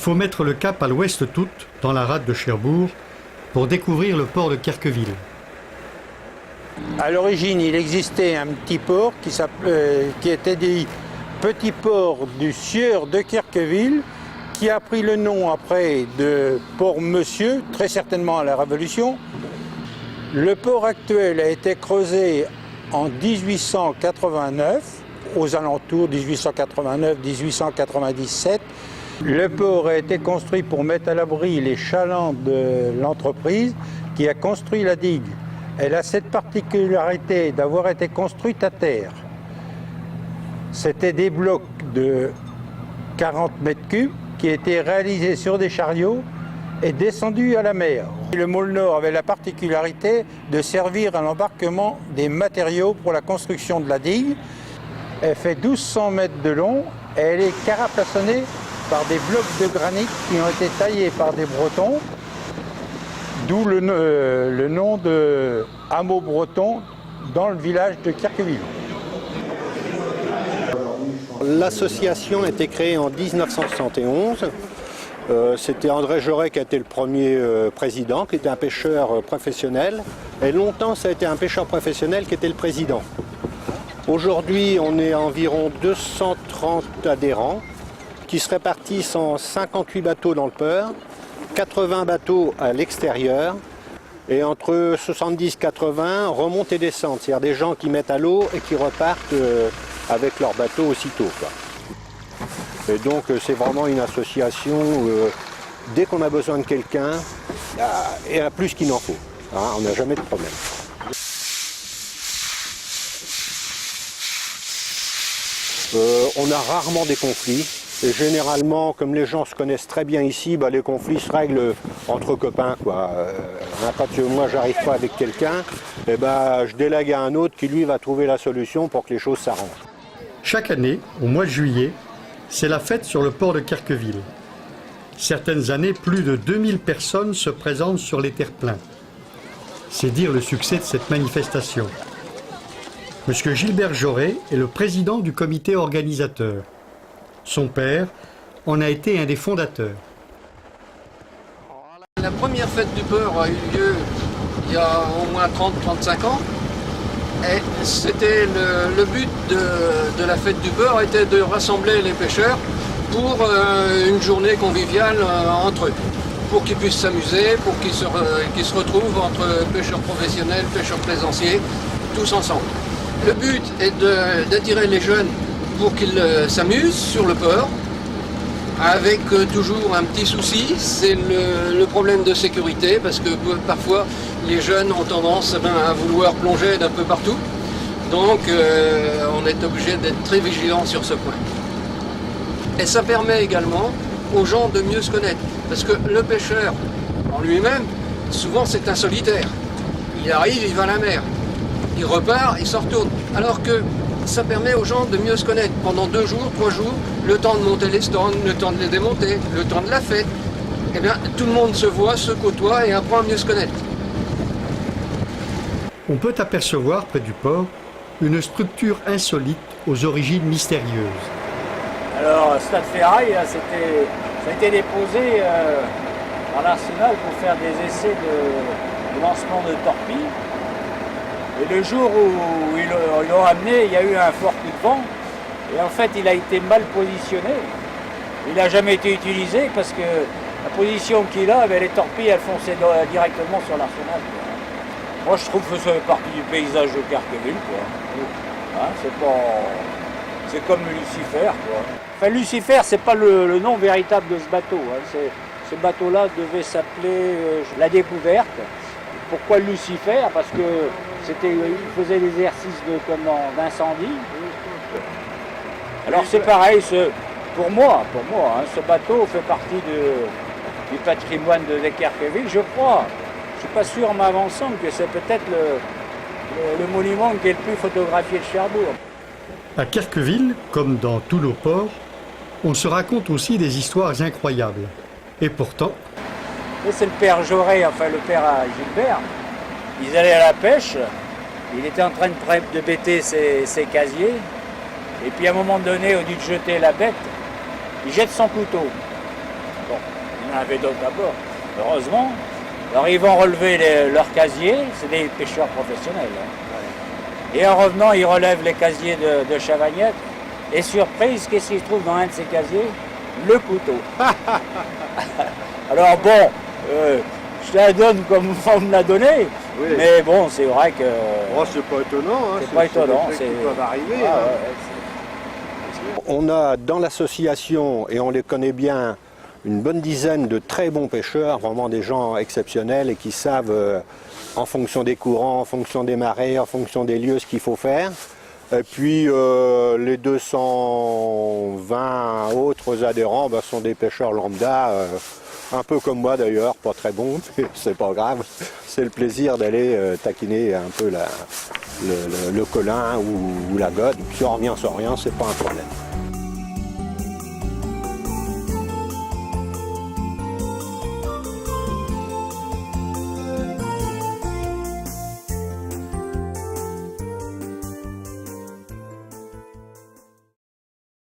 faut mettre le cap à l'ouest toute, dans la rade de Cherbourg, pour découvrir le port de Kerqueville. À l'origine, il existait un petit port qui était dit Petit Port du Sieur de Kerqueville, qui a pris le nom après de Port Monsieur, très certainement à la Révolution. Le port actuel a été creusé en 1889, aux alentours 1889-1897. Le port a été construit pour mettre à l'abri les chalands de l'entreprise qui a construit la digue. Elle a cette particularité d'avoir été construite à terre. C'était des blocs de 40 mètres cubes qui étaient réalisés sur des chariots et descendus à la mer. Le môle nord avait la particularité de servir à l'embarquement des matériaux pour la construction de la digue. Elle fait 1200 mètres de long et elle est carapassonnée par des blocs de granit qui ont été taillés par des Bretons, d'où le nom de hameau breton dans le village de Kerqueville. L'association a été créée en 1971. C'était André Joret qui a été le premier président, qui était un pêcheur professionnel. Et longtemps, ça a été un pêcheur professionnel qui était le président. Aujourd'hui, on est environ 230 adhérents qui se répartissent en 58 bateaux dans le port, 80 bateaux à l'extérieur et entre 70-80 remontent et descendent. C'est-à-dire des gens qui mettent à l'eau et qui repartent avec leur bateau aussitôt, quoi. Et donc c'est vraiment une association, dès qu'on a besoin de quelqu'un, il y a plus qu'il n'en faut. Hein, on n'a jamais de problème. On a rarement des conflits. Et généralement, comme les gens se connaissent très bien ici, les conflits se règlent entre copains, quoi. Quand moi j'arrive pas avec quelqu'un, je délègue à un autre qui lui va trouver la solution pour que les choses s'arrangent. Chaque année, au mois de juillet, c'est la fête sur le port de Kerqueville. Certaines années, plus de 2000 personnes se présentent sur les terre-pleins. C'est dire le succès de cette manifestation. Monsieur Gilbert Joret est le président du comité organisateur. Son père en a été un des fondateurs. La première fête du port a eu lieu il y a au moins 30-35 ans. Et c'était le but de la fête du port était de rassembler les pêcheurs pour une journée conviviale entre eux, pour qu'ils puissent s'amuser, pour qu'ils se retrouvent entre pêcheurs professionnels, pêcheurs plaisanciers, tous ensemble. Le but est d'attirer les jeunes pour qu'ils s'amusent sur le port, avec toujours un petit souci, c'est le problème de sécurité, parce que parfois les jeunes ont tendance à vouloir plonger d'un peu partout. Donc on est obligé d'être très vigilant sur ce point. Et ça permet également aux gens de mieux se connaître, parce que le pêcheur en lui-même, souvent c'est un solitaire. Il arrive, il va à la mer, il repart, il se retourne. Alors que ça permet aux gens de mieux se connaître pendant 2 jours, 3 jours, le temps de monter les stands, le temps de les démonter, le temps de la fête. Eh bien, tout le monde se voit, se côtoie et apprend à mieux se connaître. On peut apercevoir près du port une structure insolite aux origines mystérieuses. Alors, Stade Ferraille, ça a été déposé à l'Arsenal pour faire des essais de lancement de torpilles. Et le jour où ils l'ont amené, il y a eu un fort coup de vent. Et en fait, il a été mal positionné. Il n'a jamais été utilisé parce que la position qu'il a, les torpilles, elles fonçaient directement sur l'Arsenal. Moi, je trouve que ça fait partie du paysage de Kerqueville, quoi. Hein, c'est comme Lucifer, quoi. Enfin, Lucifer, c'est pas le nom véritable de ce bateau. Hein. Ce bateau-là devait s'appeler La Découverte. Pourquoi Lucifer? Parce que il faisait l'exercice d'incendie. Alors c'est pareil, pour moi, hein, ce bateau fait partie du patrimoine de Kerqueville, je crois. Je ne suis pas sûr en m'avançant que c'est peut-être le monument qui est le plus photographié de Cherbourg. À Kerqueville, comme dans tous nos ports, on se raconte aussi des histoires incroyables. Et pourtant... C'est le père Joret, enfin le père à Gilbert. Ils allaient à la pêche, il était en train de bêter ses casiers. Et puis à un moment donné, au lieu de jeter la bête, il jette son couteau. Bon. en avait d'autres d'abord, heureusement. Alors ils vont relever leur casier, c'est des pêcheurs professionnels. Hein. Et en revenant, ils relèvent les casiers de Chavagnette. Et surprise, qu'est-ce qu'ils trouvent dans un de ces casiers? Le couteau. Alors bon, je te la donne comme on me l'a donné, Oui. mais bon, c'est vrai que... Oh, c'est pas étonnant, hein, c'est pas étonnant. des trucs qui peuvent arriver. Ah, hein. ouais, On a dans l'association, et on les connaît bien, une bonne dizaine de très bons pêcheurs, vraiment des gens exceptionnels et qui savent, en fonction des courants, en fonction des marées, en fonction des lieux, ce qu'il faut faire. Et puis les 220 autres adhérents sont des pêcheurs lambda, un peu comme moi d'ailleurs, pas très bons, mais c'est pas grave. C'est le plaisir d'aller taquiner un peu le colin ou la gode. Si on revient sans rien, c'est pas un problème.